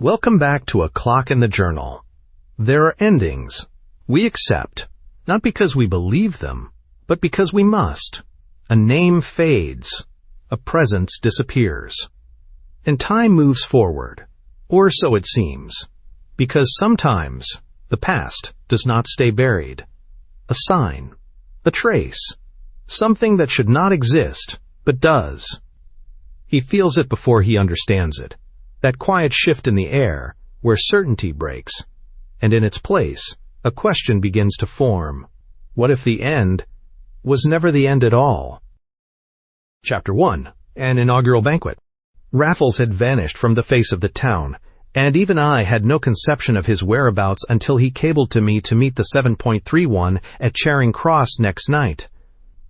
Welcome back to A Clock in the Journal. There are endings we accept, not because we believe them, but because we must. A name fades, a presence disappears, and time moves forward, or so it seems, because sometimes the past does not stay buried. A sign, a trace, something that should not exist, but does. He feels it before he understands it. That quiet shift in the air, where certainty breaks, and in its place, a question begins to form. What if the end was never the end at all? Chapter 1. An Inaugural Banquet. Raffles had vanished from the face of the town, and even I had no conception of his whereabouts until he cabled to me to meet the 7.31 at Charing Cross next night.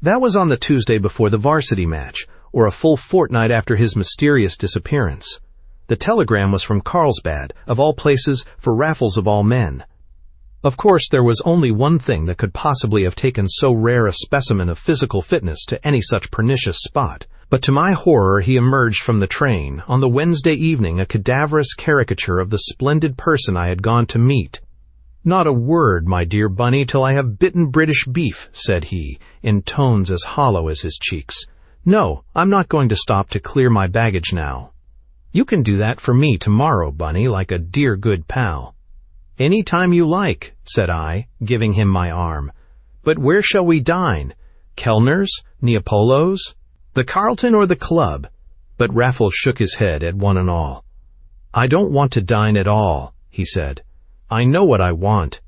That was on the Tuesday before the varsity match, or a full fortnight after his mysterious disappearance. The telegram was from Carlsbad, of all places, for Raffles of all men. Of course, there was only one thing that could possibly have taken so rare a specimen of physical fitness to any such pernicious spot. But to my horror he emerged from the train, on the Wednesday evening, a cadaverous caricature of the splendid person I had gone to meet. "Not a word, my dear Bunny, till I have bitten British beef," said he, in tones as hollow as his cheeks. "No, I'm not going to stop to clear my baggage now. You can do that for me tomorrow, Bunny, like a dear good pal." "Any time you like," said I, giving him my arm. "But where shall we dine? Kellner's? Neapolo's? The Carlton or the Club?" But Raffles shook his head at one and all. "I don't want to dine at all," he said. "I know what I want."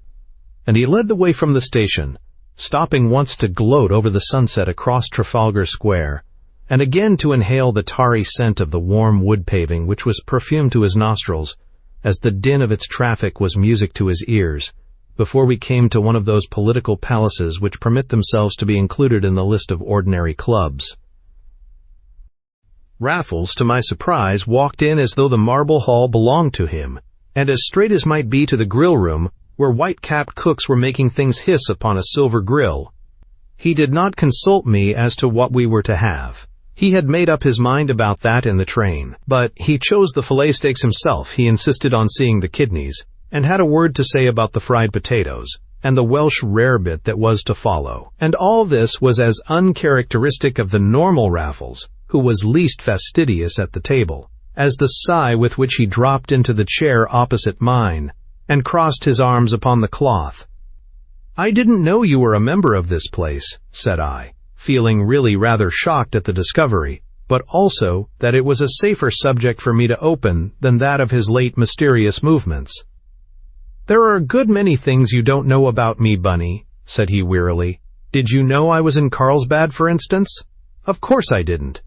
And he led the way from the station, stopping once to gloat over the sunset across Trafalgar Square, and again to inhale the tarry scent of the warm wood paving which was perfume to his nostrils, as the din of its traffic was music to his ears, before we came to one of those political palaces which permit themselves to be included in the list of ordinary clubs. Raffles, to my surprise, walked in as though the marble hall belonged to him, and as straight as might be to the grill room, where white-capped cooks were making things hiss upon a silver grill. He did not consult me as to what we were to have. He had made up his mind about that in the train, but he chose the fillet steaks himself. He insisted on seeing the kidneys, and had a word to say about the fried potatoes, and the Welsh rarebit that was to follow. And all this was as uncharacteristic of the normal Raffles, who was least fastidious at the table, as the sigh with which he dropped into the chair opposite mine, and crossed his arms upon the cloth. "I didn't know you were a member of this place," said I, feeling really rather shocked at the discovery, but also that it was a safer subject for me to open than that of his late mysterious movements. "There are a good many things you don't know about me, Bunny," said he wearily. "Did you know I was in Carlsbad, for instance?" "Of course I didn't."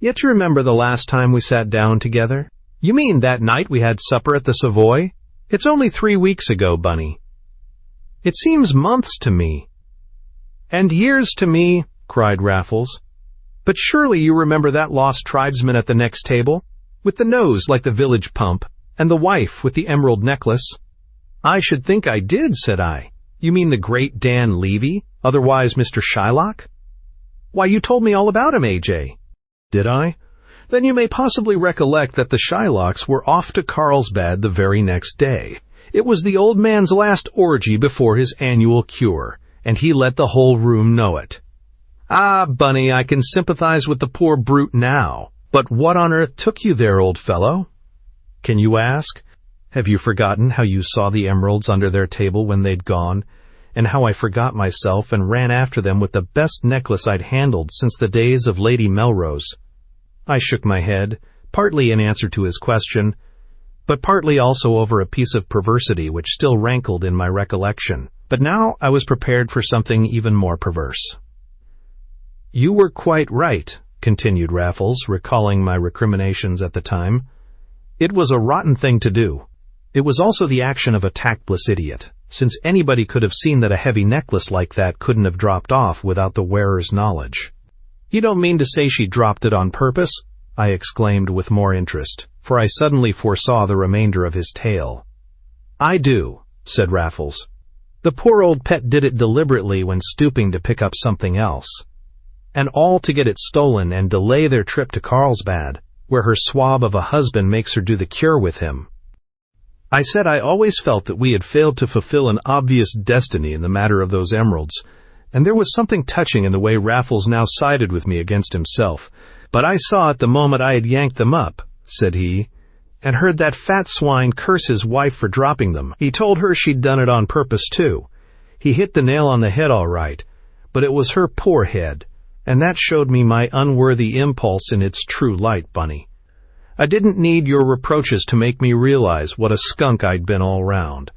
"Yet you remember the last time we sat down together?" "You mean that night we had supper at the Savoy?" "It's only 3 weeks ago, Bunny." "It seems months to me." "And years to me," cried Raffles. "But surely you remember that lost tribesman at the next table, with the nose like the village pump, and the wife with the emerald necklace?" "I should think I did," said I. "You mean the great Dan Levy, otherwise Mr. Shylock?" "Why, you told me all about him, A.J." "Did I? Then you may possibly recollect that the Shylocks were off to Carlsbad the very next day. It was the old man's last orgy before his annual cure, and he let the whole room know it. Ah, Bunny, I can sympathize with the poor brute now. But what on earth took you there, old fellow? Can you ask? Have you forgotten how you saw the emeralds under their table when they'd gone, and how I forgot myself and ran after them with the best necklace I'd handled since the days of Lady Melrose?" I shook my head, partly in answer to his question, but partly also over a piece of perversity which still rankled in my recollection. But now I was prepared for something even more perverse. "You were quite right," continued Raffles, recalling my recriminations at the time. "It was a rotten thing to do. It was also the action of a tactless idiot, since anybody could have seen that a heavy necklace like that couldn't have dropped off without the wearer's knowledge." "You don't mean to say she dropped it on purpose?" I exclaimed with more interest, for I suddenly foresaw the remainder of his tale. "I do," said Raffles. "The poor old pet did it deliberately when stooping to pick up something else. And all to get it stolen and delay their trip to Carlsbad, where her swab of a husband makes her do the cure with him, I said I always felt that we had failed to fulfill an obvious destiny in the matter of those emeralds, and there was something touching in the way Raffles now sided with me against himself. "But I saw it the moment I had yanked them up," said he, "and heard that fat swine curse his wife for dropping them. He told her she'd done it on purpose, too. He hit the nail on the head all right, but it was her poor head, and that showed me my unworthy impulse in its true light, Bunny. I didn't need your reproaches to make me realize what a skunk I'd been all round.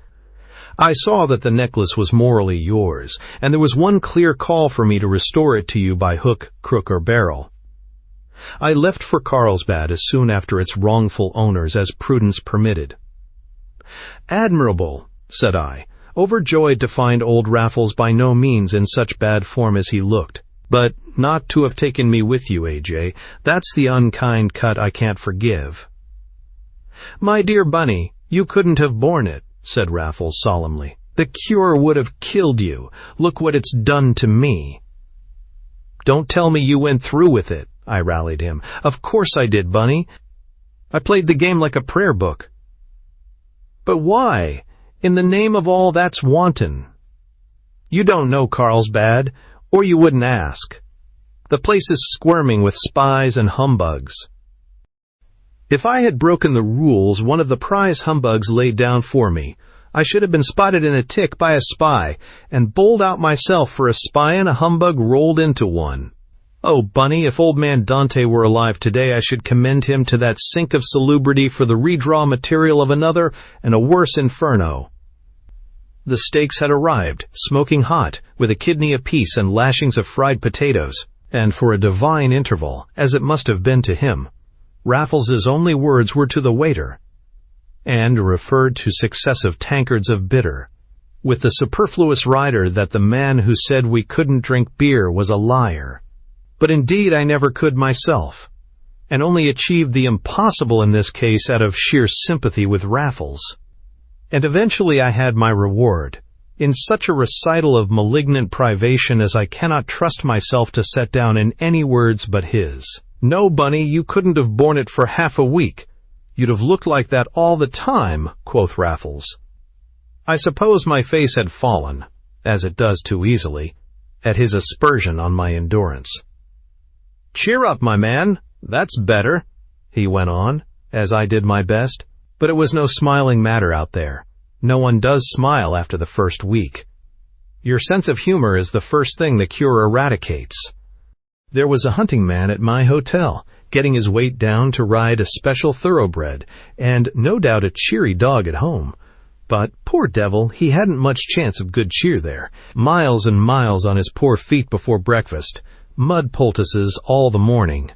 I saw that the necklace was morally yours, and there was one clear call for me to restore it to you by hook, crook, or barrel. I left for Carlsbad as soon after its wrongful owners as prudence permitted." "Admirable," said I, overjoyed to find old Raffles by no means in such bad form as he looked. "But not to have taken me with you, AJ, that's the unkind cut I can't forgive." "My dear Bunny, you couldn't have borne it," said Raffles solemnly. "The cure would have killed you. Look what it's done to me." "Don't tell me you went through with it," I rallied him. "Of course I did, Bunny. I played the game like a prayer book." "But why? In the name of all that's wanton." "You don't know Carlsbad, or you wouldn't ask. The place is squirming with spies and humbugs." If I had broken the rules one of the prize humbugs laid down for me, I should have been spotted in a tick by a spy, and bowled out myself for a spy and a humbug rolled into one. Oh, Bunny, if old man Dante were alive today, I should commend him to that sink of salubrity for the redraw material of another and a worse inferno. The steaks had arrived, smoking hot, with a kidney apiece and lashings of fried potatoes, and for a divine interval, as it must have been to him, Raffles's only words were to the waiter, and referred to successive tankards of bitter, with the superfluous rider that the man who said we couldn't drink beer was a liar. But indeed I never could myself, and only achieved the impossible in this case out of sheer sympathy with Raffles. And eventually I had my reward, in such a recital of malignant privation as I cannot trust myself to set down in any words but his. "No, Bunny, you couldn't have borne it for half a week. You'd have looked like that all the time," quoth Raffles. I suppose my face had fallen, as it does too easily, at his aspersion on my endurance. "Cheer up, my man, that's better," he went on, as I did my best. But it was no smiling matter out there. No one does smile after the first week. Your sense of humor is the first thing the cure eradicates. There was a hunting man at my hotel, getting his weight down to ride a special thoroughbred, and no doubt a cheery dog at home. But, poor devil, he hadn't much chance of good cheer there. Miles and miles on his poor feet before breakfast, mud poultices all the morning,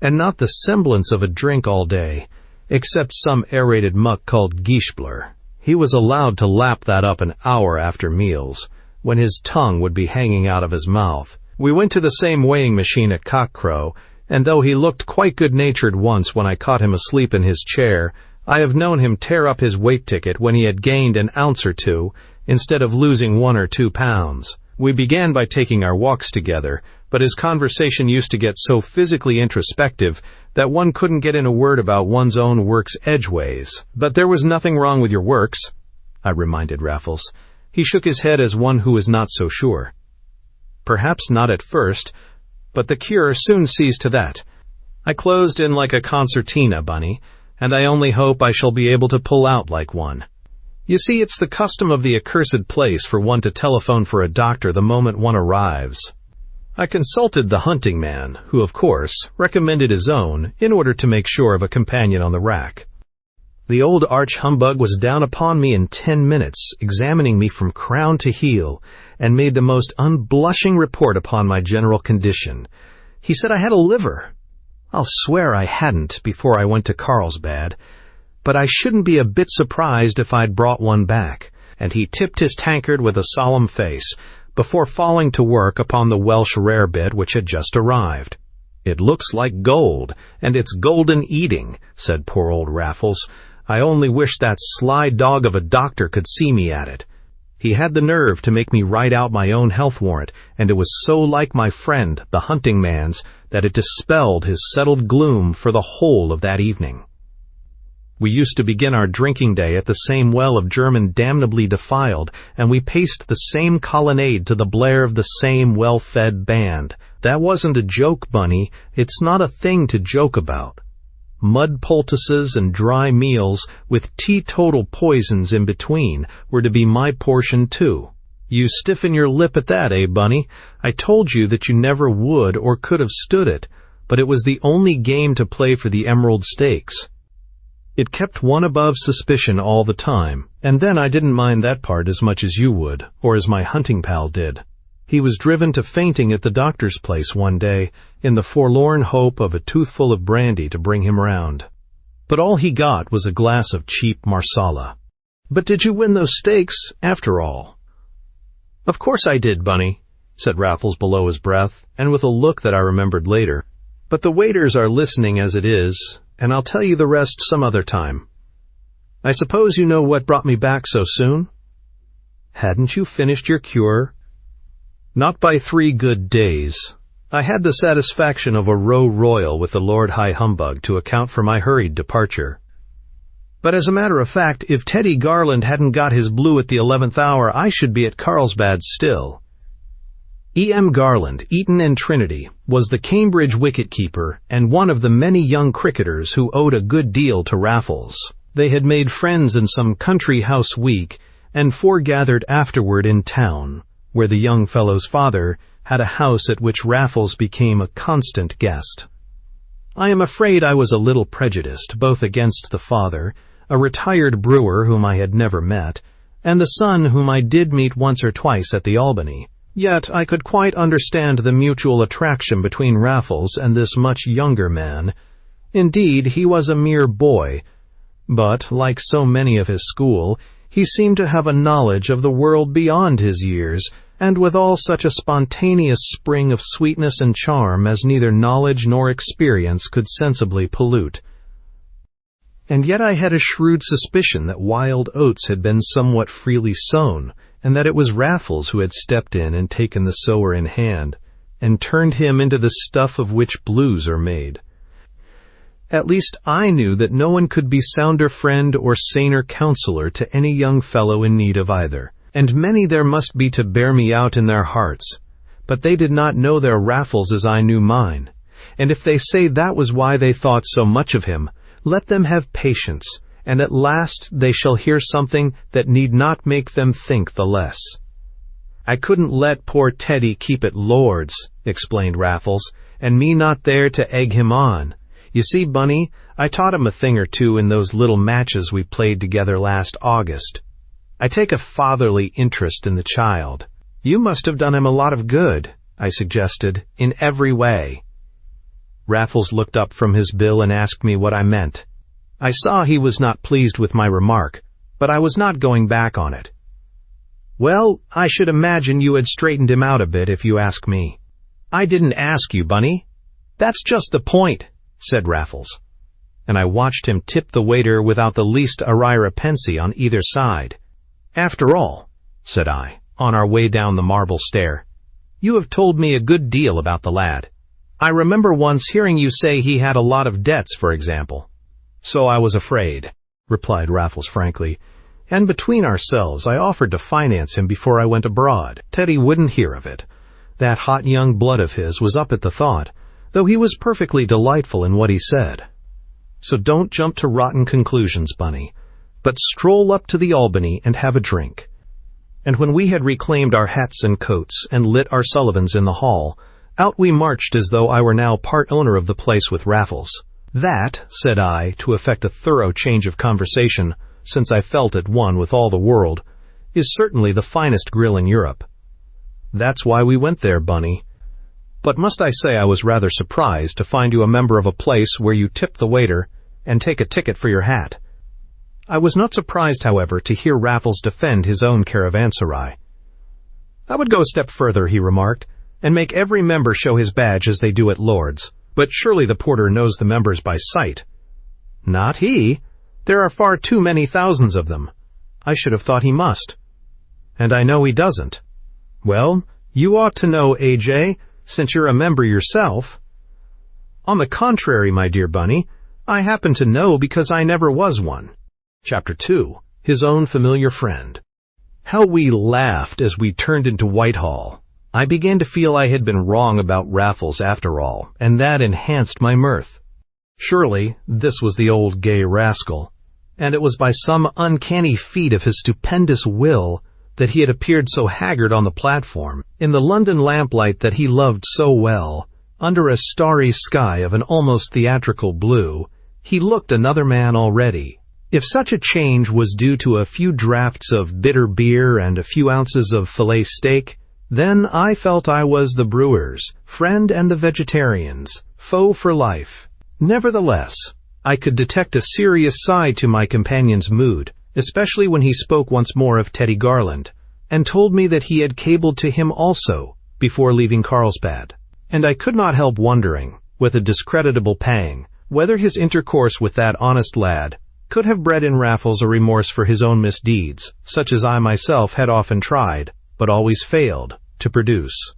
and not the semblance of a drink all day, except some aerated muck called Gieshbler. He was allowed to lap that up an hour after meals, when his tongue would be hanging out of his mouth. We went to the same weighing machine at Cockcrow, and though he looked quite good-natured once when I caught him asleep in his chair, I have known him tear up his weight ticket when he had gained an ounce or two, instead of losing 1 or 2 pounds. We began by taking our walks together, but his conversation used to get so physically introspective that one couldn't get in a word about one's own work's edgeways. "But there was nothing wrong with your works," I reminded Raffles. He shook his head as one who was not so sure. "Perhaps not at first, but the cure soon sees to that. I closed in like a concertina, Bunny, and I only hope I shall be able to pull out like one. You see, it's the custom of the accursed place for one to telephone for a doctor the moment one arrives." I consulted the hunting man, who, of course, recommended his own, in order to make sure of a companion on the rack. The old arch-humbug was down upon me in 10 minutes, examining me from crown to heel, and made the most unblushing report upon my general condition. He said I had a liver. I'll swear I hadn't before I went to Carlsbad, but I shouldn't be a bit surprised if I'd brought one back, and he tipped his tankard with a solemn face, before falling to work upon the Welsh rarebit which had just arrived. "It looks like gold, and it's golden eating," said poor old Raffles. "I only wish that sly dog of a doctor could see me at it. He had the nerve to make me write out my own health warrant, and it was so like my friend, the hunting man's, that it dispelled his settled gloom for the whole of that evening." We used to begin our drinking day at the same well of German damnably defiled, and we paced the same colonnade to the blare of the same well-fed band. That wasn't a joke, Bunny. It's not a thing to joke about. Mud poultices and dry meals, with teetotal poisons in between, were to be my portion too. You stiffen your lip at that, eh, Bunny? I told you that you never would or could have stood it, but it was the only game to play for the Emerald Stakes. It kept one above suspicion all the time, and then I didn't mind that part as much as you would, or as my hunting pal did. He was driven to fainting at the doctor's place one day, in the forlorn hope of a toothful of brandy to bring him round. But all he got was a glass of cheap Marsala. But did you win those stakes, after all? Of course I did, Bunny, said Raffles below his breath, and with a look that I remembered later. But the waiters are listening as it is, and I'll tell you the rest some other time. I suppose you know what brought me back so soon? Hadn't you finished your cure? Not by 3 good days. I had the satisfaction of a row royal with the Lord High Humbug to account for my hurried departure. But as a matter of fact, if Teddy Garland hadn't got his blue at the 11th hour, I should be at Carlsbad still. E.M. Garland, Eton and Trinity, was the Cambridge wicket-keeper and one of the many young cricketers who owed a good deal to Raffles. They had made friends in some country house week and foregathered afterward in town, where the young fellow's father had a house at which Raffles became a constant guest. I am afraid I was a little prejudiced, both against the father, a retired brewer whom I had never met, and the son whom I did meet once or twice at the Albany. Yet I could quite understand the mutual attraction between Raffles and this much younger man. Indeed, he was a mere boy, but, like so many of his school, he seemed to have a knowledge of the world beyond his years, and withal such a spontaneous spring of sweetness and charm as neither knowledge nor experience could sensibly pollute. And yet I had a shrewd suspicion that wild oats had been somewhat freely sown, and that it was Raffles who had stepped in and taken the sower in hand, and turned him into the stuff of which blues are made. At least I knew that no one could be sounder friend or saner counselor to any young fellow in need of either, and many there must be to bear me out in their hearts, but they did not know their Raffles as I knew mine, and if they say that was why they thought so much of him, let them have patience, and at last they shall hear something that need not make them think the less. I couldn't let poor Teddy keep at Lord's, explained Raffles, and me not there to egg him on. You see, Bunny, I taught him a thing or two in those little matches we played together last August. I take a fatherly interest in the child. You must have done him a lot of good, I suggested, in every way. Raffles looked up from his bill and asked me what I meant. I saw he was not pleased with my remark, but I was not going back on it. Well, I should imagine you had straightened him out a bit, if you ask me. I didn't ask you, Bunny. That's just the point, said Raffles, and I watched him tip the waiter without the least arira pensy on either side. After all, said I, on our way down the marble stair, you have told me a good deal about the lad. I remember once hearing you say he had a lot of debts, for example. So I was afraid, replied Raffles frankly, and between ourselves I offered to finance him before I went abroad. Teddy wouldn't hear of it. That hot young blood of his was up at the thought, though he was perfectly delightful in what he said. So don't jump to rotten conclusions, Bunny, but stroll up to the Albany and have a drink. And when we had reclaimed our hats and coats and lit our Sullivans in the hall, out we marched as though I were now part owner of the place with Raffles. That, said I, to effect a thorough change of conversation, since I felt at one with all the world, is certainly the finest grill in Europe. That's why we went there, Bunny. But must I say I was rather surprised to find you a member of a place where you tip the waiter and take a ticket for your hat. I was not surprised, however, to hear Raffles defend his own caravanserai. I would go a step further, he remarked, and make every member show his badge as they do at Lord's. But surely the porter knows the members by sight. Not he. There are far too many thousands of them. I should have thought he must. And I know he doesn't. Well, you ought to know, A.J., since you're a member yourself. On the contrary, my dear Bunny, I happen to know because I never was one. Chapter 2. His Own Familiar Friend. How we laughed as we turned into Whitehall. I began to feel I had been wrong about Raffles after all, and that enhanced my mirth. Surely this was the old gay rascal, and it was by some uncanny feat of his stupendous will that he had appeared so haggard on the platform, in the London lamplight that he loved so well. Under a starry sky of an almost theatrical blue, he looked another man already. If such a change was due to a few draughts of bitter beer and a few ounces of filet steak, then I felt I was the brewer's friend and the vegetarian's foe for life. Nevertheless, I could detect a serious side to my companion's mood, especially when he spoke once more of Teddy Garland, and told me that he had cabled to him also before leaving Carlsbad. And I could not help wondering, with a discreditable pang, whether his intercourse with that honest lad could have bred in Raffles a remorse for his own misdeeds, such as I myself had often tried, but always failed, to produce.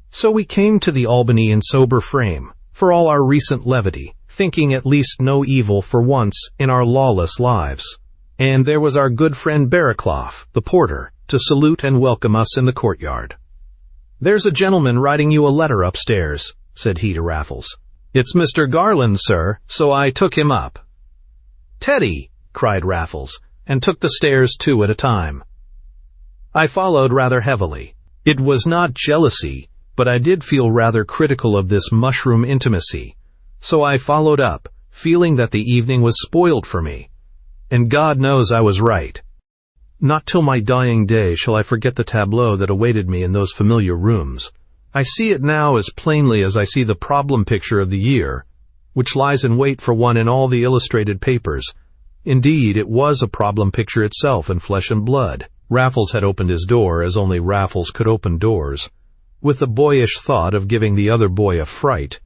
So we came to the Albany in sober frame, for all our recent levity, thinking at least no evil for once in our lawless lives. And there was our good friend Barraclough, the porter, to salute and welcome us in the courtyard. "There's a gentleman writing you a letter upstairs," said he to Raffles. "It's Mr. Garland, sir, so I took him up." "Teddy!" cried Raffles, and took the stairs 2 at a time. I followed rather heavily. It was not jealousy, but I did feel rather critical of this mushroom intimacy, so I followed up, feeling that the evening was spoiled for me. And God knows I was right. Not till my dying day shall I forget the tableau that awaited me in those familiar rooms. I see it now as plainly as I see the problem picture of the year, which lies in wait for one in all the illustrated papers. Indeed, it was a problem picture itself in flesh and blood. Raffles had opened his door as only Raffles could open doors, with the boyish thought of giving the other boy a fright,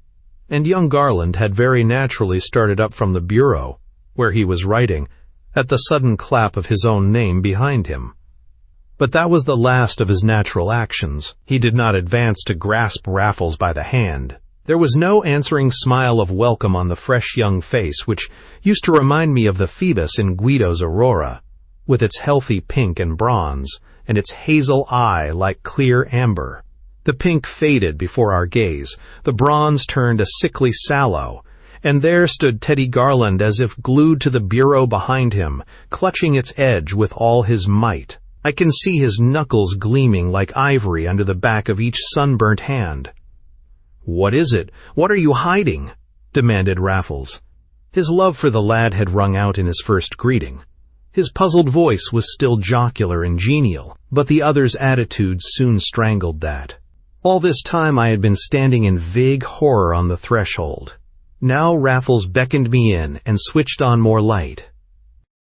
and young Garland had very naturally started up from the bureau, where he was writing, at the sudden clap of his own name behind him. But that was the last of his natural actions. He did not advance to grasp Raffles by the hand. There was no answering smile of welcome on the fresh young face, which used to remind me of the Phoebus in Guido's Aurora, with its healthy pink and bronze, and its hazel eye like clear amber. The pink faded before our gaze, the bronze turned a sickly sallow, and there stood Teddy Garland as if glued to the bureau behind him, clutching its edge with all his might. I can see his knuckles gleaming like ivory under the back of each sunburnt hand. "What is it? What are you hiding?" demanded Raffles. His love for the lad had rung out in his first greeting. His puzzled voice was still jocular and genial, but the other's attitude soon strangled that. All this time I had been standing in vague horror on the threshold. Now Raffles beckoned me in and switched on more light.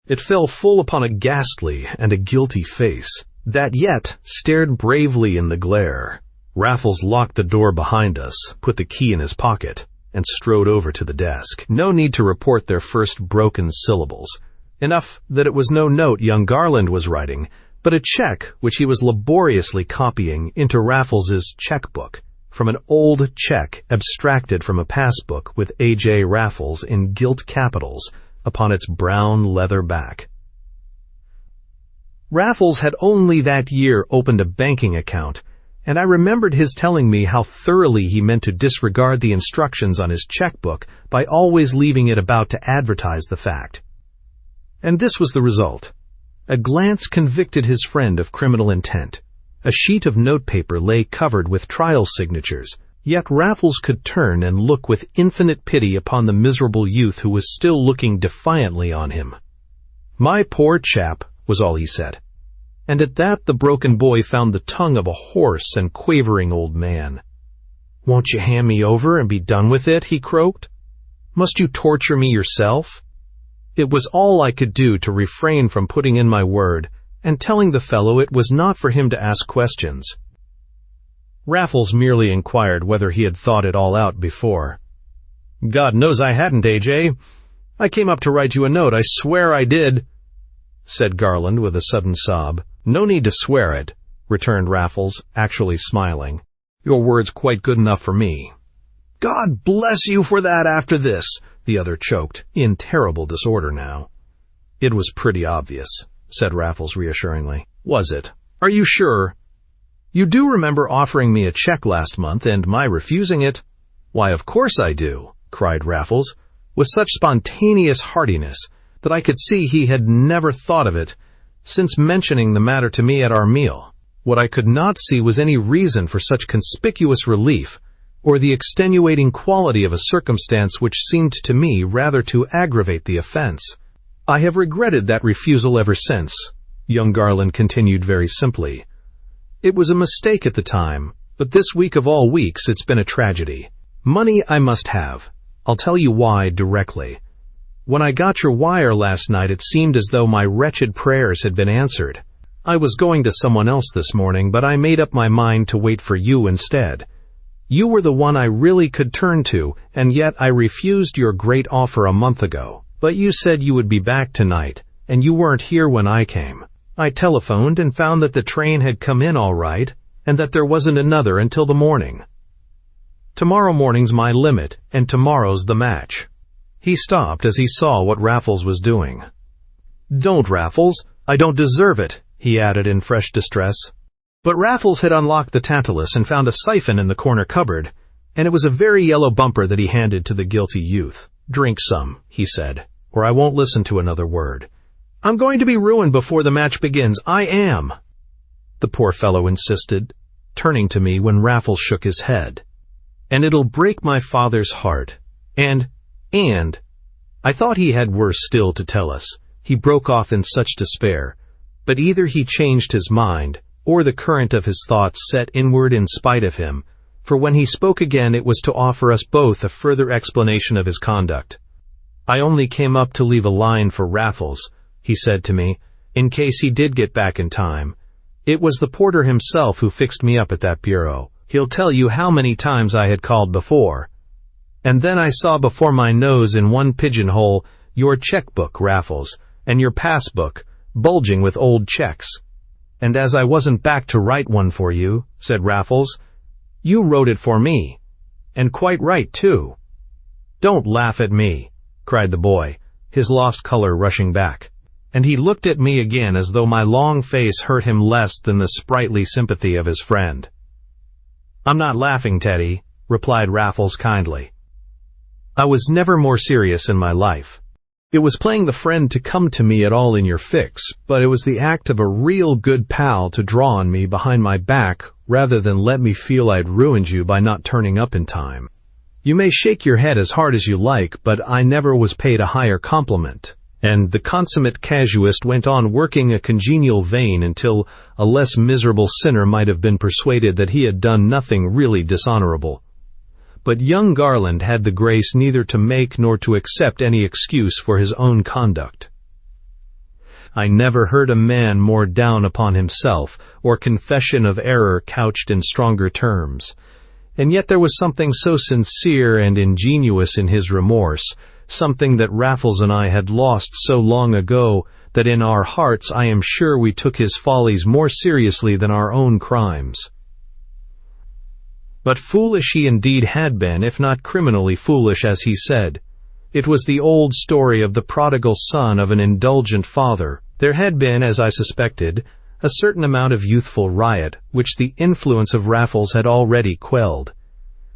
It fell full upon a ghastly and a guilty face, that yet stared bravely in the glare. Raffles locked the door behind us, put the key in his pocket, and strode over to the desk. No need to report their first broken syllables. Enough that it was no note young Garland was writing, but a check which he was laboriously copying into Raffles's checkbook, from an old check abstracted from a passbook with A.J. Raffles in gilt capitals upon its brown leather back. Raffles had only that year opened a banking account, and I remembered his telling me how thoroughly he meant to disregard the instructions on his checkbook by always leaving it about to advertise the fact. And this was the result. A glance convicted his friend of criminal intent. A sheet of notepaper lay covered with trial signatures, yet Raffles could turn and look with infinite pity upon the miserable youth who was still looking defiantly on him. "My poor chap," was all he said. And at that the broken boy found the tongue of a hoarse and quavering old man. "Won't you hand me over and be done with it?" he croaked. "Must you torture me yourself?" It was all I could do to refrain from putting in my word and telling the fellow it was not for him to ask questions. Raffles merely inquired whether he had thought it all out before. "God knows I hadn't, A.J. I came up to write you a note, I swear I did," said Garland with a sudden sob. "No need to swear it," returned Raffles, actually smiling. "Your word's quite good enough for me." "God bless you for that after this," the other choked, in terrible disorder now. "It was pretty obvious," said Raffles reassuringly. "Was it? Are you sure? You do remember offering me a check last month and my refusing it?" "Why, of course I do," cried Raffles, with such spontaneous heartiness that I could see he had never thought of it since mentioning the matter to me at our meal. What I could not see was any reason for such conspicuous relief, or the extenuating quality of a circumstance which seemed to me rather to aggravate the offense. "I have regretted that refusal ever since," young Garland continued very simply. "It was a mistake at the time, but this week of all weeks it's been a tragedy. Money I must have. I'll tell you why directly. When I got your wire last night, it seemed as though my wretched prayers had been answered. I was going to someone else this morning, but I made up my mind to wait for you instead. You were the one I really could turn to, and yet I refused your great offer a month ago. But you said you would be back tonight, and you weren't here when I came. I telephoned and found that the train had come in all right, and that there wasn't another until the morning. Tomorrow morning's my limit, and tomorrow's the match." He stopped as he saw what Raffles was doing. "Don't, Raffles. I don't deserve it," he added in fresh distress. But Raffles had unlocked the Tantalus and found a siphon in the corner cupboard, and it was a very yellow bumper that he handed to the guilty youth. "Drink some," he said, "or I won't listen to another word. I'm going to be ruined before the match begins. I am," the poor fellow insisted, turning to me when Raffles shook his head. "And it'll break my father's heart. And, I thought he had worse still to tell us." He broke off in such despair, but either he changed his mind, or the current of his thoughts set inward in spite of him, for when he spoke again it was to offer us both a further explanation of his conduct. "I only came up to leave a line for Raffles," he said to me, "in case he did get back in time. It was the porter himself who fixed me up at that bureau. He'll tell you how many times I had called before. And then I saw before my nose in one pigeonhole your checkbook, Raffles, and your passbook, bulging with old checks. And as I wasn't back to write one for you," said Raffles, "you wrote it for me. And quite right, too." "Don't laugh at me," cried the boy, his lost color rushing back. And he looked at me again as though my long face hurt him less than the sprightly sympathy of his friend. "I'm not laughing, Teddy," replied Raffles kindly. "I was never more serious in my life. It was playing the friend to come to me at all in your fix, but it was the act of a real good pal to draw on me behind my back rather than let me feel I'd ruined you by not turning up in time. You may shake your head as hard as you like, but I never was paid a higher compliment." And the consummate casuist went on working a congenial vein until a less miserable sinner might have been persuaded that he had done nothing really dishonorable. But young Garland had the grace neither to make nor to accept any excuse for his own conduct. I never heard a man more down upon himself, or confession of error couched in stronger terms. And yet there was something so sincere and ingenuous in his remorse, something that Raffles and I had lost so long ago, that in our hearts I am sure we took his follies more seriously than our own crimes. But foolish he indeed had been, if not criminally foolish as he said. It was the old story of the prodigal son of an indulgent father. There had been, as I suspected, a certain amount of youthful riot, which the influence of Raffles had already quelled.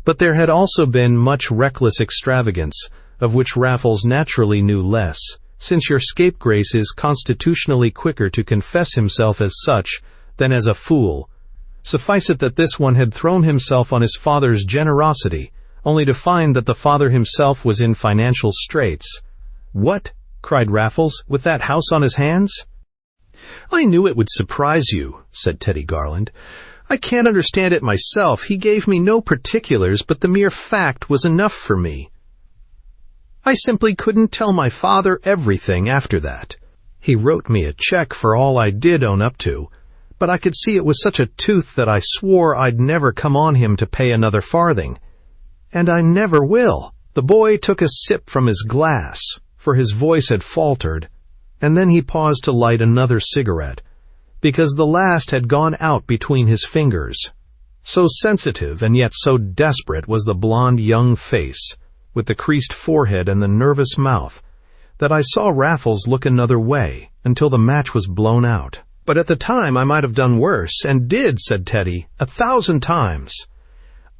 But there had also been much reckless extravagance, of which Raffles naturally knew less, since your scapegrace is constitutionally quicker to confess himself as such than as a fool. Suffice it that this one had thrown himself on his father's generosity, only to find that the father himself was in financial straits. "What?" cried Raffles, "with that house on his hands?" "I knew it would surprise you," said Teddy Garland. "I can't understand it myself. He gave me no particulars, but the mere fact was enough for me. I simply couldn't tell my father everything after that. He wrote me a check for all I did own up to, but I could see it was such a tooth that I swore I'd never come on him to pay another farthing. And I never will." The boy took a sip from his glass, for his voice had faltered, and then he paused to light another cigarette, because the last had gone out between his fingers. So sensitive and yet so desperate was the blond young face, with the creased forehead and the nervous mouth, that I saw Raffles look another way until the match was blown out. "But at the time I might have done worse, and did," said Teddy, 1,000 times.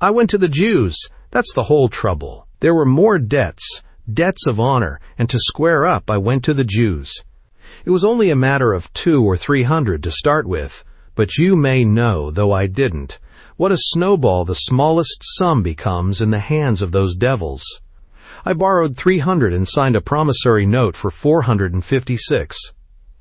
"I went to the Jews. That's the whole trouble. There were more debts of honor, and to square up I went to the Jews. It was only a matter of 200 or 300 to start with, but you may know, though I didn't, what a snowball the smallest sum becomes in the hands of those devils. I borrowed 300 and signed a promissory note for 456.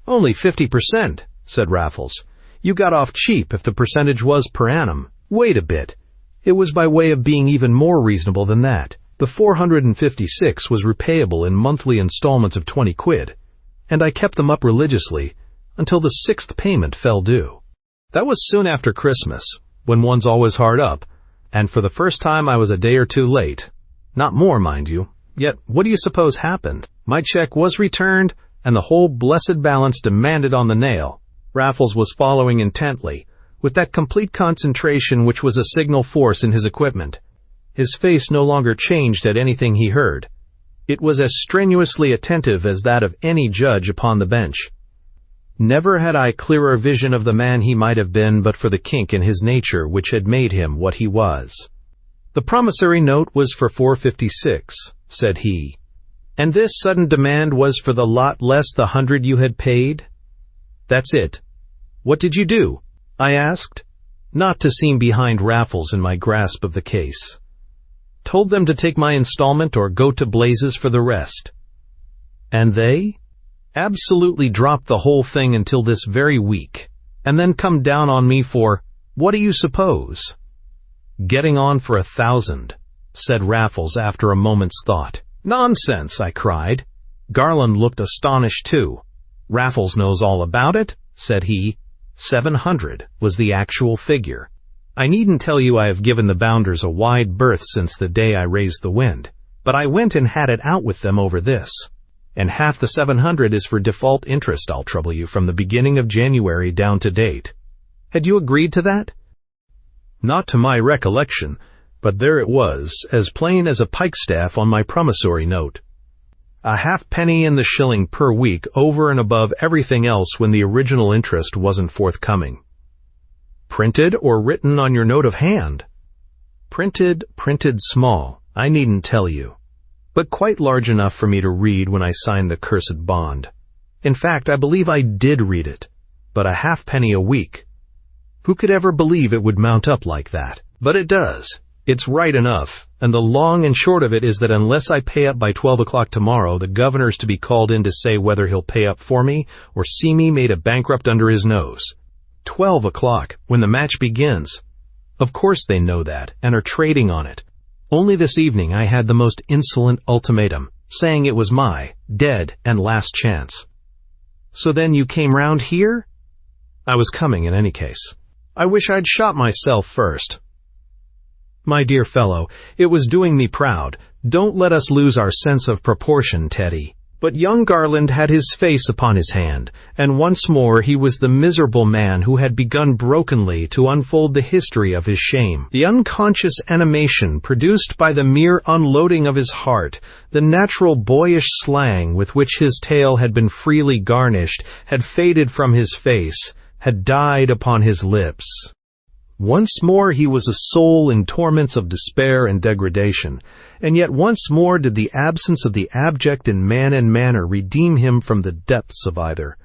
"Only 50%, said Raffles. "You got off cheap if the percentage was per annum." "Wait a bit. It was by way of being even more reasonable than that. The 456 was repayable in monthly installments of 20 quid, and I kept them up religiously until the 6th payment fell due. That was soon after Christmas, when one's always hard up, and for the first time I was a day or two late. Not more, mind you. Yet, what do you suppose happened? My check was returned, and the whole blessed balance demanded on the nail." Raffles was following intently, with that complete concentration which was a signal force in his equipment. His face no longer changed at anything he heard. It was as strenuously attentive as that of any judge upon the bench. Never had I clearer vision of the man he might have been but for the kink in his nature which had made him what he was. "The promissory note was for 456, said he. "And this sudden demand was for the lot less the 100 you had paid?" "That's it." "What did you do?" I asked, not to seem behind Raffles in my grasp of the case. "Told them to take my installment or go to blazes for the rest." "And they?" "Absolutely dropped the whole thing until this very week, and then come down on me for, what do you suppose?" "Getting on for 1,000, said Raffles after a moment's thought. "Nonsense," I cried. Garland looked astonished too. "Raffles knows all about it," said he. 700 was the actual figure. I needn't tell you I have given the bounders a wide berth since the day I raised the wind, but I went and had it out with them over this. And half the 700 is for default interest, I'll trouble you, from the beginning of January down to date. Had you agreed to that?" "Not to my recollection, but there it was, as plain as a pikestaff on my promissory note. A halfpenny in the shilling per week over and above everything else when the original interest wasn't forthcoming." "Printed or written on your note of hand?" Printed small, I needn't tell you, but quite large enough for me to read when I signed the cursed bond. In fact, I believe I did read it, but a halfpenny a week. Who could ever believe it would mount up like that? But it does. It's right enough, and the long and short of it is that unless I pay up by 12 o'clock tomorrow, the governor's to be called in to say whether he'll pay up for me or see me made a bankrupt under his nose. 12 o'clock, when the match begins. Of course they know that, and are trading on it. Only this evening I had the most insolent ultimatum, saying it was my dead and last chance. "So then you came round here?" "I was coming in any case. I wish I'd shot myself first." "My dear fellow, it was doing me proud. Don't let us lose our sense of proportion, Teddy." But young Garland had his face upon his hand, and once more he was the miserable man who had begun brokenly to unfold the history of his shame. The unconscious animation produced by the mere unloading of his heart, the natural boyish slang with which his tale had been freely garnished, had faded from his face, had died upon his lips. Once more he was a soul in torments of despair and degradation, and yet once more did the absence of the abject in man and manner redeem him from the depths of either.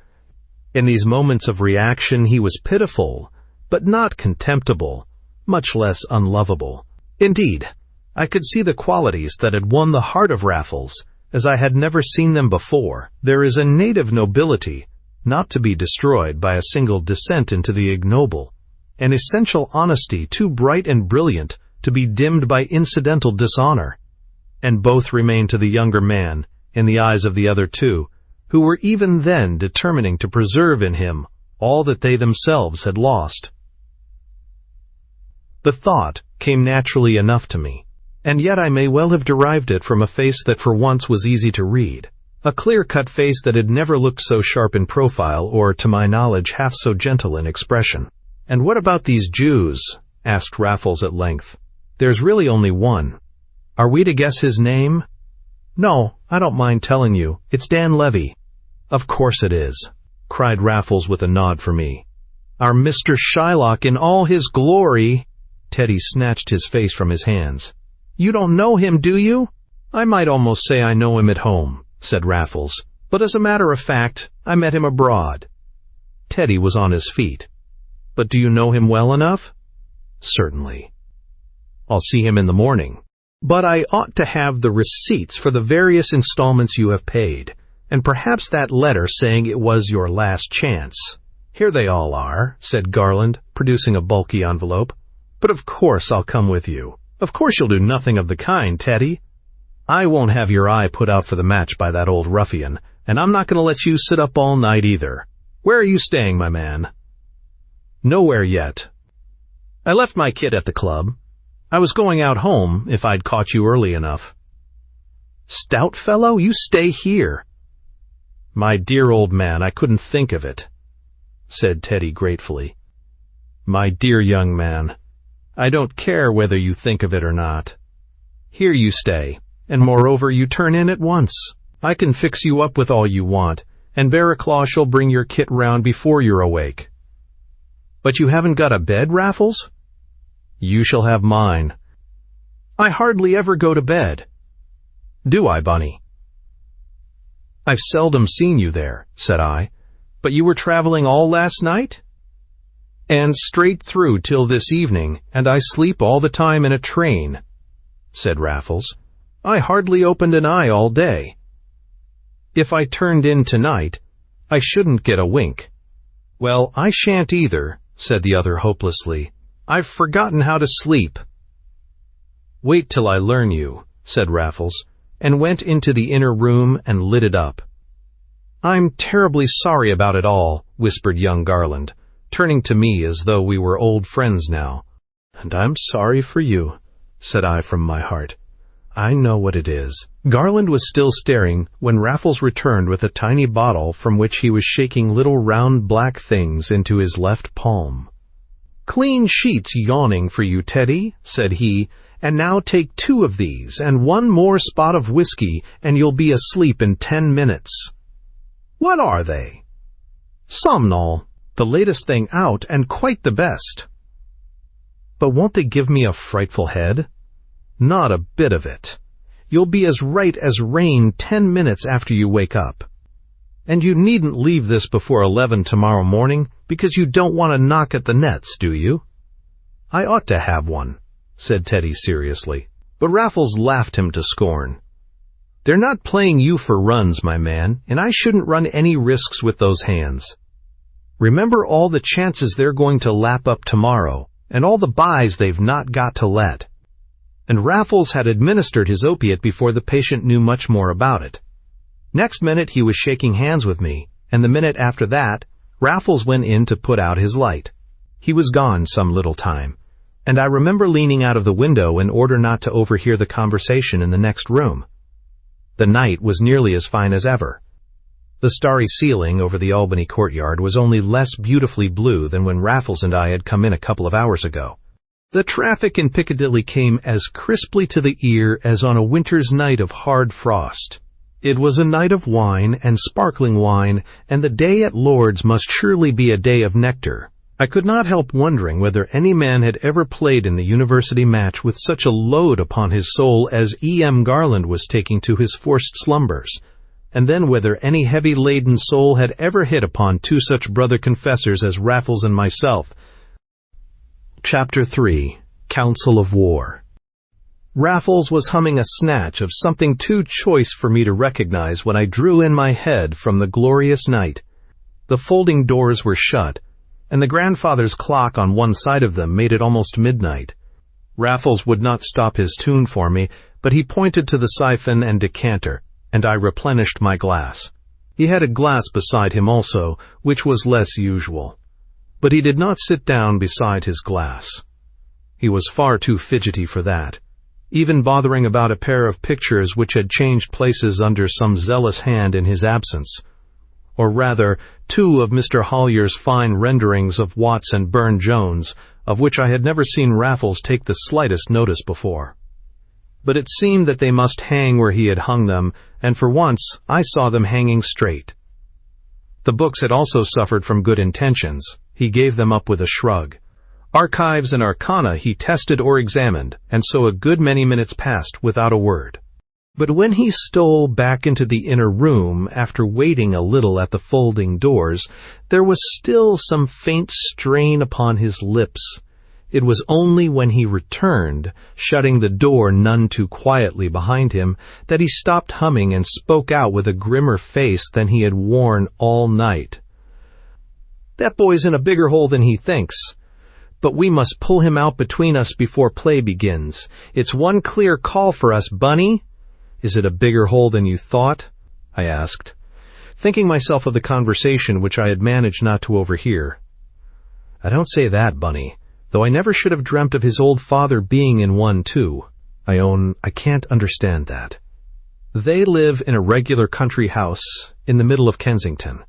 In these moments of reaction he was pitiful, but not contemptible, much less unlovable. Indeed, I could see the qualities that had won the heart of Raffles, as I had never seen them before. There is a native nobility, not to be destroyed by a single descent into the ignoble, an essential honesty too bright and brilliant to be dimmed by incidental dishonor, and both remained to the younger man, in the eyes of the other two, who were even then determining to preserve in him all that they themselves had lost. The thought came naturally enough to me, and yet I may well have derived it from a face that for once was easy to read, a clear-cut face that had never looked so sharp in profile or, to my knowledge, half so gentle in expression. "And what about these Jews?" asked Raffles at length. "There's really only one." Are we to guess his name? No, I don't mind telling you. It's Dan Levy. Of course it is, cried Raffles with a nod for me. Our Mr. Shylock in all his glory. Teddy snatched his face from his hands. You don't know him, do you? I might almost say I know him at home, said Raffles, but as a matter of fact, I met him abroad. Teddy was on his feet. But do you know him well enough? Certainly. I'll see him in the morning. But I ought to have the receipts for the various installments you have paid, and perhaps that letter saying it was your last chance. Here they all are, said Garland, producing a bulky envelope. But of course I'll come with you. Of course you'll do nothing of the kind, Teddy. I won't have your eye put out for the match by that old ruffian, and I'm not going to let you sit up all night either. Where are you staying, my man? Nowhere yet. I left my kit at the club. I was going out home if I'd caught you early enough. Stout fellow, you stay here. My dear old man, I couldn't think of it, said Teddy gratefully. My dear young man, I don't care whether you think of it or not. Here you stay, and moreover you turn in at once. I can fix you up with all you want, and Barraclaw shall bring your kit round before you're awake. But you haven't got a bed, Raffles? You shall have mine. I hardly ever go to bed. Do I, Bunny? I've seldom seen you there, said I. But you were traveling all last night? And straight through till this evening, and I sleep all the time in a train, said Raffles. I hardly opened an eye all day. If I turned in tonight, I shouldn't get a wink. Well, I shan't either, said the other hopelessly. I've forgotten how to sleep. Wait till I learn you, said Raffles, and went into the inner room and lit it up. I'm terribly sorry about it all, whispered young Garland, turning to me as though we were old friends now. And I'm sorry for you, said I from my heart. I know what it is. Garland was still staring when Raffles returned with a tiny bottle from which he was shaking little round black things into his left palm. Clean sheets yawning for you, Teddy, said he, and now take 2 of these and 1 more spot of whiskey and you'll be asleep in 10 minutes. What are they? Somnol, the latest thing out and quite the best. But won't they give me a frightful head? Not a bit of it. You'll be as right as rain 10 minutes after you wake up. And you needn't leave this before 11 tomorrow morning, because you don't want to knock at the nets, do you? I ought to have one, said Teddy seriously, but Raffles laughed him to scorn. They're not playing you for runs, my man, and I shouldn't run any risks with those hands. Remember all the chances they're going to lap up tomorrow, and all the buys they've not got to let. And Raffles had administered his opiate before the patient knew much more about it. Next minute he was shaking hands with me, and the minute after that, Raffles went in to put out his light. He was gone some little time, and I remember leaning out of the window in order not to overhear the conversation in the next room. The night was nearly as fine as ever. The starry ceiling over the Albany courtyard was only less beautifully blue than when Raffles and I had come in a couple of hours ago. The traffic in Piccadilly came as crisply to the ear as on a winter's night of hard frost. It was a night of wine and sparkling wine, and the day at Lord's must surely be a day of nectar. I could not help wondering whether any man had ever played in the university match with such a load upon his soul as E.M. Garland was taking to his forced slumbers, and then whether any heavy-laden soul had ever hit upon 2 such brother confessors as Raffles and myself. Chapter 3. Council of War. Raffles was humming a snatch of something too choice for me to recognize when I drew in my head from the glorious night. The folding doors were shut, and the grandfather's clock on one side of them made it almost midnight. Raffles would not stop his tune for me, but he pointed to the siphon and decanter, and I replenished my glass. He had a glass beside him also, which was less usual. But he did not sit down beside his glass. He was far too fidgety for that, even bothering about a pair of pictures which had changed places under some zealous hand in his absence, or rather 2 of Mr. Hollier's fine renderings of Watts and Burne-Jones, of which I had never seen Raffles take the slightest notice before. but it seemed that they must hang where he had hung them, and for once I saw them hanging straight. The books had also suffered from good intentions. He gave them up with a shrug. Archives and arcana he tested or examined, and so a good many minutes passed without a word. But when he stole back into the inner room after waiting a little at the folding doors, there was still some faint strain upon his lips. It was only when he returned, shutting the door none too quietly behind him, that he stopped humming and spoke out with a grimmer face than he had worn all night. "That boy's in a bigger hole than he thinks. But we must pull him out between us before play begins. It's one clear call for us, Bunny." "Is it a bigger hole than you thought?" I asked, thinking myself of the conversation which I had managed not to overhear. "I don't say that, Bunny, though I never should have dreamt of his old father being in one, too. I own I can't understand that. They live in a regular country house in the middle of Kensington,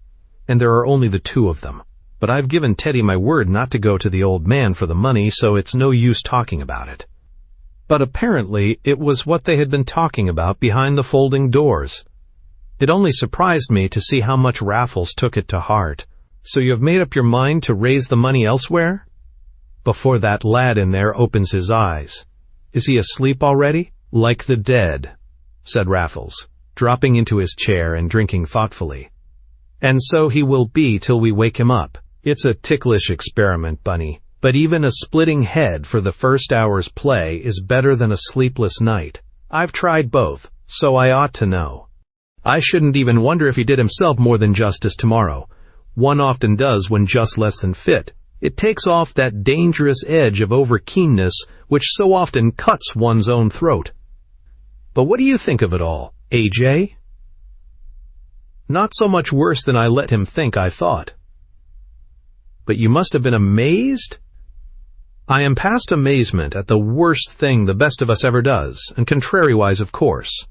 and there are only the two of them. But I've given Teddy my word not to go to the old man for the money, so it's no use talking about it." But apparently it was what they had been talking about behind the folding doors. It only surprised me to see how much Raffles took it to heart. "So you have made up your mind to raise the money elsewhere?" "Before that lad in there opens his eyes." "Is he asleep already?" "Like the dead," said Raffles, dropping into his chair and drinking thoughtfully. "And so he will be till we wake him up. It's a ticklish experiment, Bunny, but even a splitting head for the first hour's play is better than a sleepless night. I've tried both, so I ought to know. I shouldn't even wonder if he did himself more than justice tomorrow. One often does when just less than fit. It takes off that dangerous edge of over-keenness which so often cuts one's own throat. But what do you think of it all, AJ?" "Not so much worse than I let him think I thought." "But you must have been amazed?" "I am past amazement at the worst thing the best of us ever does, and contrariwise, of course.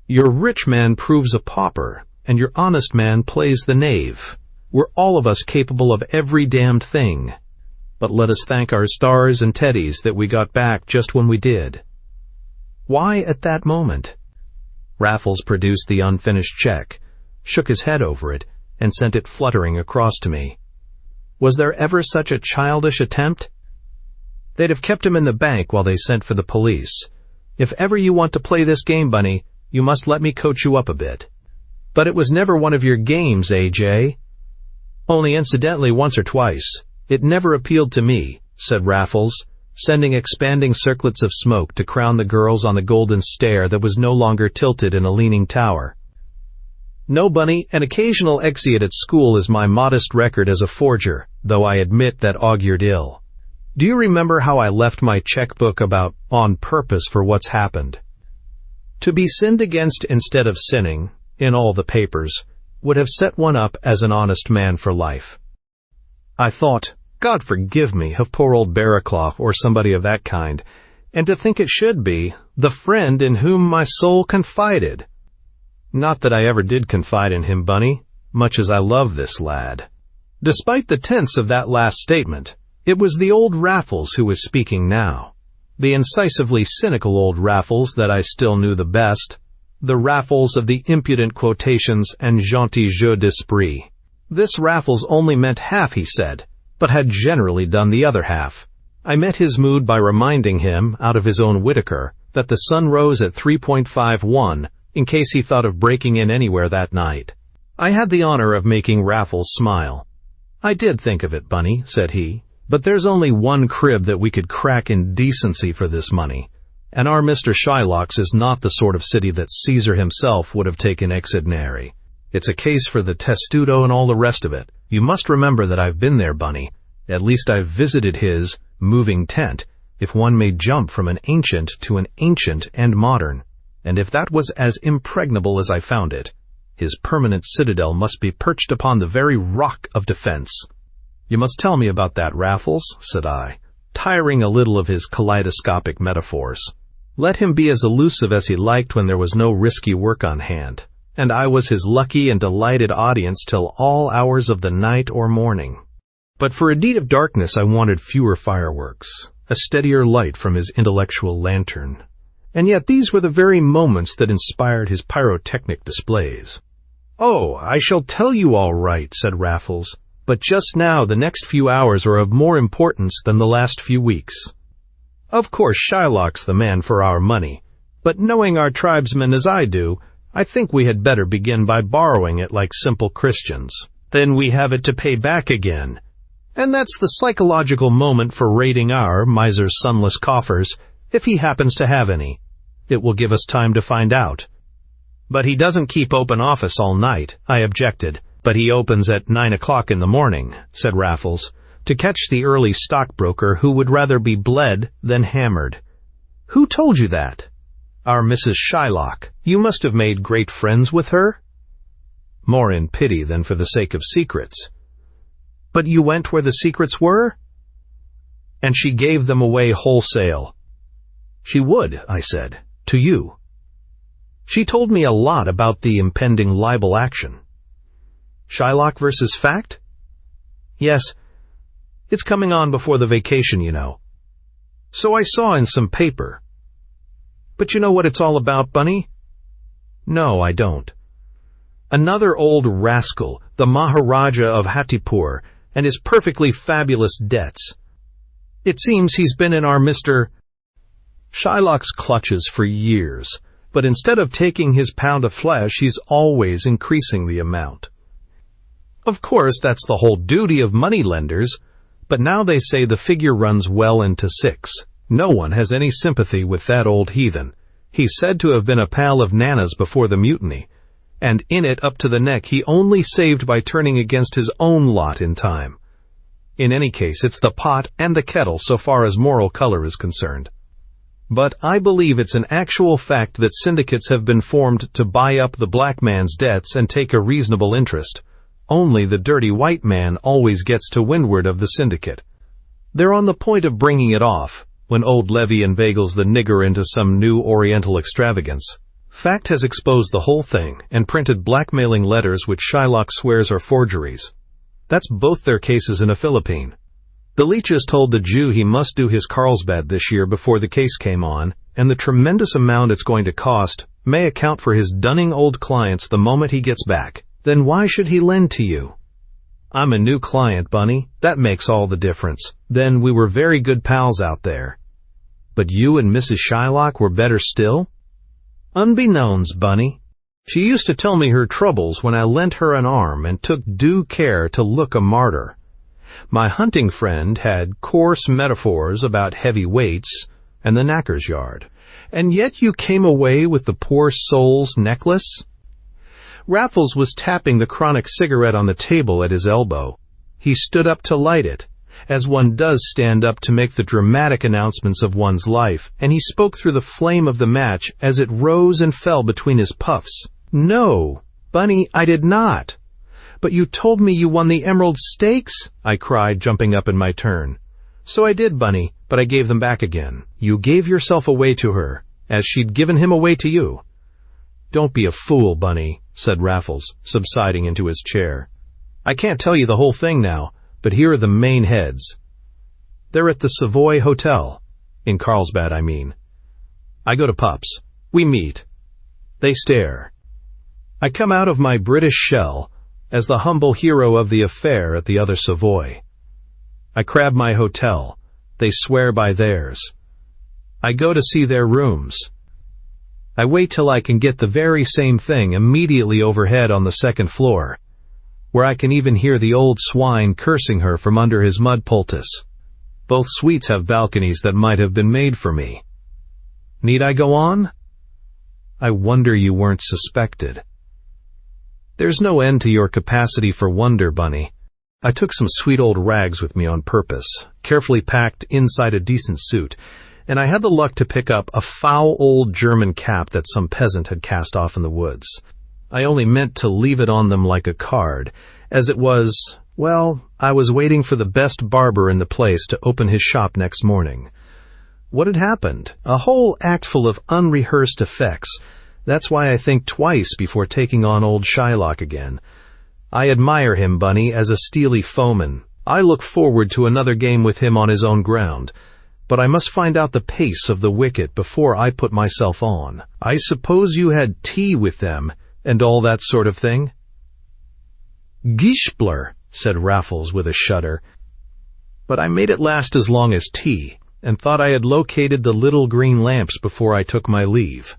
Your rich man proves a pauper, and your honest man plays the knave. We're all of us capable of every damned thing. But let us thank our stars and teddies that we got back just when we did." "Why at that moment?" Raffles produced the unfinished check, shook his head over it, and sent it fluttering across to me. "Was there ever such a childish attempt? They'd have kept him in the bank while they sent for the police. If ever you want to play this game, Bunny, you must let me coach you up a bit." "But it was never one of your games, AJ." "Only incidentally once or twice. It never appealed to me," said Raffles, sending expanding circlets of smoke to crown the girls on the golden stair that was no longer tilted in a leaning tower. "No, Bunny, an occasional exeat at school is my modest record as a forger, though I admit that augured ill. Do you remember how I left my checkbook about on purpose for what's happened? To be sinned against instead of sinning, in all the papers, would have set one up as an honest man for life. I thought, God forgive me, of poor old Barraclough or somebody of that kind, and to think it should be the friend in whom my soul confided. Not that I ever did confide in him, Bunny, much as I love this lad." Despite the tense of that last statement, it was the old Raffles who was speaking now. The incisively cynical old Raffles that I still knew the best. The Raffles of the impudent quotations and gentil jeu d'esprit. This Raffles only meant half he said, but had generally done the other half. I met his mood by reminding him, out of his own Whitaker, that the sun rose at 3.51, in case he thought of breaking in anywhere that night. I had the honor of making Raffles smile. "I did think of it, Bunny," said he, "but there's only one crib that we could crack in decency for this money, and our Mr. Shylock's is not the sort of city that Caesar himself would have taken extraordinary. It's a case for the testudo and all the rest of it. You must remember that I've been there, Bunny. At least I've visited his moving tent, if one may jump from an ancient to an ancient and modern. And if that was as impregnable as I found it, his permanent citadel must be perched upon the very rock of defense." "You must tell me about that, Raffles," said I, tiring a little of his kaleidoscopic metaphors. Let him be as elusive as he liked when there was no risky work on hand, and I was his lucky and delighted audience till all hours of the night or morning. But for a deed of darkness I wanted fewer fireworks, a steadier light from his intellectual lantern, And yet these were the very moments that inspired his pyrotechnic displays. "Oh, I shall tell you all right," said Raffles, "but just now the next few hours are of more importance than the last few weeks. Of course Shylock's the man for our money, but knowing our tribesmen as I do, I think we had better begin by borrowing it like simple Christians. Then we have it to pay back again. And that's the psychological moment for raiding our miser's sunless coffers, if he happens to have any. It will give us time to find out." "But he doesn't keep open office all night," I objected. "But he opens at 9 o'clock in the morning," said Raffles, to catch the early stockbroker who would rather be bled than hammered. "Who told you that?" "Our Mrs. Shylock. You must have made great friends with her?" "More in pity than for the sake of secrets." "But you went where the secrets were?" "And she gave them away wholesale." "She would," I said, "to you." "She told me a lot about the impending libel action." "Shylock versus Fact?" "Yes. It's coming on before the vacation, you know." "So I saw in some paper." "But you know what it's all about, Bunny?" "No, I don't." "Another old rascal, the Maharaja of Hattipur, and his perfectly fabulous debts. It seems he's been in our Mr. Shylock's clutches for years, but instead of taking his pound of flesh, he's always increasing the amount. Of course, that's the whole duty of moneylenders, but now they say the figure runs well into 6. No one has any sympathy with that old heathen. He's said to have been a pal of Nana's before the mutiny, and in it up to the neck he only saved by turning against his own lot in time. In any case, it's the pot and the kettle so far as moral color is concerned. But I believe it's an actual fact that syndicates have been formed to buy up the black man's debts and take a reasonable interest. Only the dirty white man always gets to windward of the syndicate. They're on the point of bringing it off, when old Levy inveigles the nigger into some new oriental extravagance. Fact has exposed the whole thing and printed blackmailing letters which Shylock swears are forgeries. That's both their cases in a Philippine. The leeches told the Jew he must do his Carlsbad this year before the case came on, and the tremendous amount it's going to cost may account for his dunning old clients the moment he gets back. Then why should he lend to you? I'm a new client, Bunny. That makes all the difference. Then we were very good pals out there. But you and Mrs. Shylock were better still? Unbeknowns, Bunny. She used to tell me her troubles when I lent her an arm and took due care to look a martyr. My hunting friend had coarse metaphors about heavy weights and the knacker's yard. And yet you came away with the poor soul's necklace? Raffles was tapping the chronic cigarette on the table at his elbow. He stood up to light it, as one does stand up to make the dramatic announcements of one's life, and he spoke through the flame of the match as it rose and fell between his puffs. "No, Bunny, I did not." "But you told me you won the Emerald Stakes," I cried, jumping up in my turn. "So I did, Bunny, but I gave them back again. You gave yourself away to her, as she'd given him away to you." "Don't be a fool, Bunny," said Raffles, subsiding into his chair. "I can't tell you the whole thing now, but here are the main heads. They're at the Savoy Hotel. In Carlsbad, I mean. I go to Pups. We meet. They stare. I come out of my British shell as the humble hero of the affair at the other Savoy. I crab my hotel. They swear by theirs. I go to see their rooms. I wait till I can get the very same thing immediately overhead on the second floor, where I can even hear the old swine cursing her from under his mud poultice. Both suites have balconies that might have been made for me. Need I go on? I wonder you weren't suspected. There's no end to your capacity for wonder, Bunny. I took some sweet old rags with me on purpose, carefully packed inside a decent suit, and I had the luck to pick up a foul old German cap that some peasant had cast off in the woods. I only meant to leave it on them like a card, as it was, well, I was waiting for the best barber in the place to open his shop next morning. What had happened? A whole act full of unrehearsed effects. That's why I think twice before taking on old Shylock again. I admire him, Bunny, as a steely foeman. I look forward to another game with him on his own ground. but I must find out the pace of the wicket before I put myself on. I suppose you had tea with them, and all that sort of thing?" "Gishblur," said Raffles with a shudder. "But I made it last as long as tea, and thought I had located the little green lamps before I took my leave."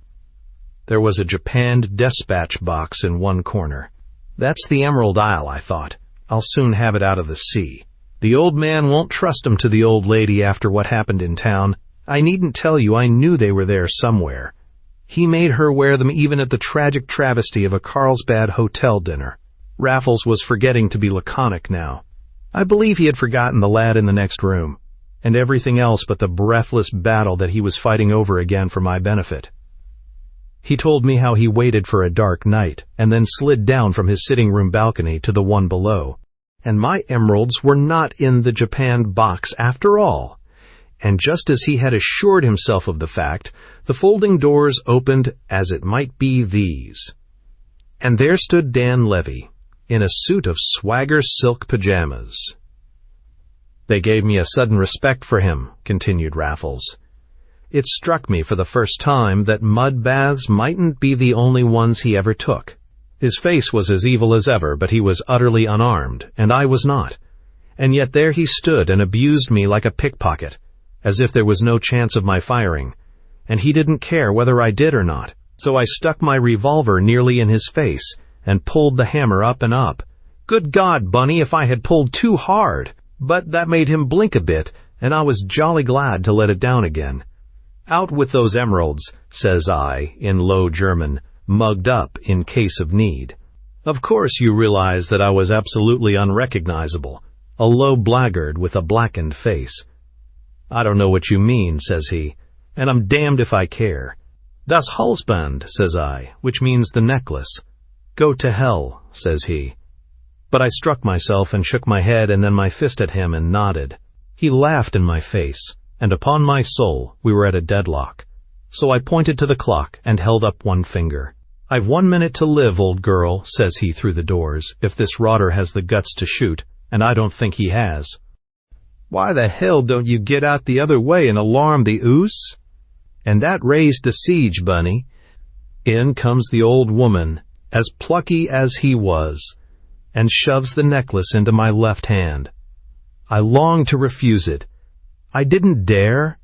There was a japanned despatch box in one corner. "That's the Emerald Isle," I thought. "I'll soon have it out of the sea. The old man won't trust 'em to the old lady after what happened in town. I needn't tell you I knew they were there somewhere. He made her wear them even at the tragic travesty of a Carlsbad hotel dinner." Raffles was forgetting to be laconic now. I believe he had forgotten the lad in the next room, and everything else but the breathless battle that he was fighting over again for my benefit. He told me how he waited for a dark night, and then slid down from his sitting-room balcony to the one below. And my emeralds were not in the japanned box after all. And just as he had assured himself of the fact, the folding doors opened as it might be these. And there stood Dan Levy, in a suit of swagger silk pajamas. "They gave me a sudden respect for him," continued Raffles. "It struck me for the first time that mud baths mightn't be the only ones he ever took. His face was as evil as ever, but he was utterly unarmed, and I was not. And yet there he stood and abused me like a pickpocket, as if there was no chance of my firing, and he didn't care whether I did or not. So I stuck my revolver nearly in his face and pulled the hammer up and up. Good God, Bunny, if I had pulled too hard! But that made him blink a bit, and I was jolly glad to let it down again. 'Out with those emeralds,' says I, in low German, mugged up in case of need. Of course you realize that I was absolutely unrecognizable, a low blackguard with a blackened face. 'I don't know what you mean,' says he, 'and I'm damned if I care.' 'Das Halsband,' says I, which means the necklace. 'Go to hell,' says he. But I struck myself and shook my head and then my fist at him and nodded. He laughed in my face, and upon my soul we were at a deadlock. So I pointed to the clock and held up one finger. 'I've 1 minute to live, old girl,' says he through the doors, 'if this rotter has the guts to shoot, and I don't think he has.' 'Why the hell don't you get out the other way and alarm the oos?' And that raised the siege, Bunny. In comes the old woman, as plucky as he was, and shoves the necklace into my left hand. I longed to refuse it. I didn't dare,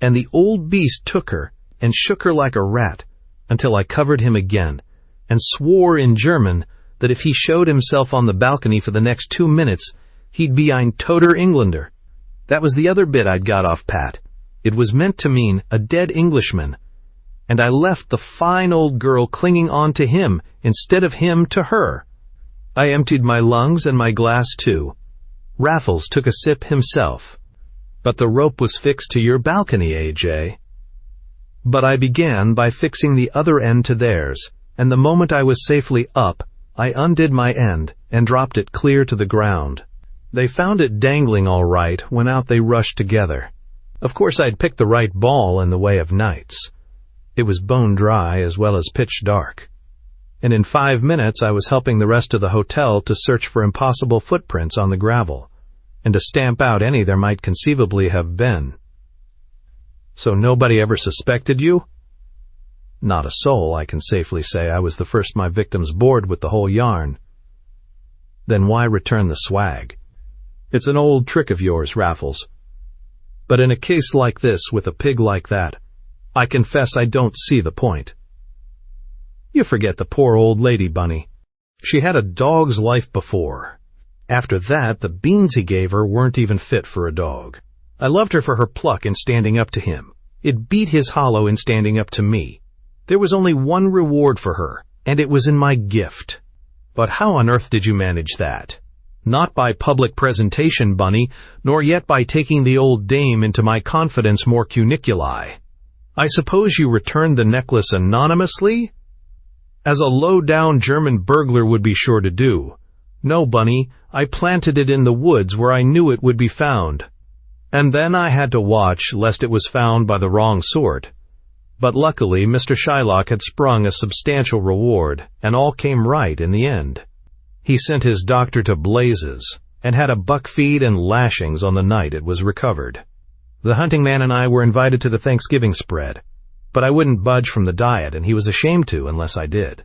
and the old beast took her and shook her like a rat until I covered him again and swore in German that if he showed himself on the balcony for the next 2 minutes, he'd be ein toter Englander. That was the other bit I'd got off pat. It was meant to mean a dead Englishman, and I left the fine old girl clinging on to him instead of him to her. I emptied my lungs and my glass too. Raffles took a sip himself. But the rope was fixed to your balcony, AJ. But I began by fixing the other end to theirs, and the moment I was safely up, I undid my end and dropped it clear to the ground. They found it dangling all right when out they rushed together. Of course I'd picked the right ball in the way of nights. It was bone dry as well as pitch dark. And in 5 minutes I was helping the rest of the hotel to search for impossible footprints on the gravel, and to stamp out any there might conceivably have been. So nobody ever suspected you? Not a soul, I can safely say. I was the first my victims bored with the whole yarn. Then why return the swag? It's an old trick of yours, Raffles. But in a case like this, with a pig like that, I confess I don't see the point. You forget the poor old lady, Bunny. She had a dog's life before. After that, the beans he gave her weren't even fit for a dog. I loved her for her pluck in standing up to him. It beat his hollow in standing up to me. There was only one reward for her, and it was in my gift. But how on earth did you manage that? Not by public presentation, Bunny, nor yet by taking the old dame into my confidence more cuniculi. I suppose you returned the necklace anonymously? As a low-down German burglar would be sure to do. No, Bunny, I planted it in the woods where I knew it would be found. And then I had to watch lest it was found by the wrong sort. But luckily Mr. Shylock had sprung a substantial reward, and all came right in the end. He sent his doctor to blazes, and had a buck feed and lashings on the night it was recovered. The hunting man and I were invited to the Thanksgiving spread, but I wouldn't budge from the diet, and he was ashamed to unless I did.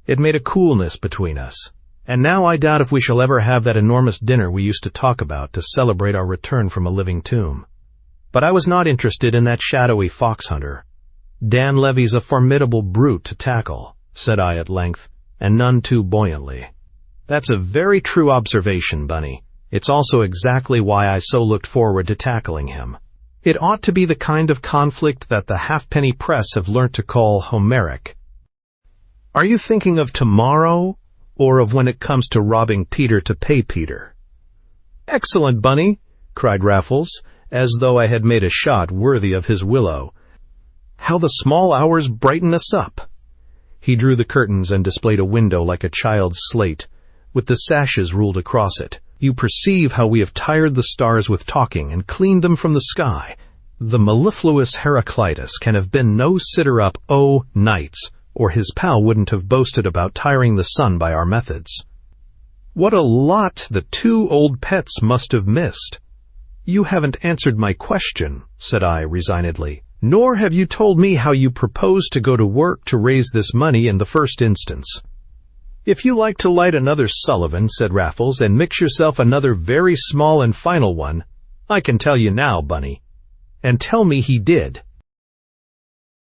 It made a coolness between us, and now I doubt if we shall ever have that enormous dinner we used to talk about to celebrate our return from a living tomb. But I was not interested in that shadowy fox hunter. Dan Levy's a formidable brute to tackle, said I at length, and none too buoyantly. That's a very true observation, Bunny. It's also exactly why I so looked forward to tackling him. It ought to be the kind of conflict that the halfpenny press have learnt to call Homeric. Are you thinking of tomorrow, or of when it comes to robbing Peter to pay Peter? Excellent, Bunny, cried Raffles, as though I had made a shot worthy of his willow. How the small hours brighten us up! He drew the curtains and displayed a window like a child's slate, with the sashes ruled across it. You perceive how we have tired the stars with talking and cleaned them from the sky. The mellifluous Heraclitus can have been no sitter-up nights, or his pal wouldn't have boasted about tiring the sun by our methods. What a lot the two old pets must have missed. You haven't answered my question, said I resignedly, nor have you told me how you propose to go to work to raise this money in the first instance. If you like to light another Sullivan, said Raffles, and mix yourself another very small and final one, I can tell you now, Bunny. And tell me he did.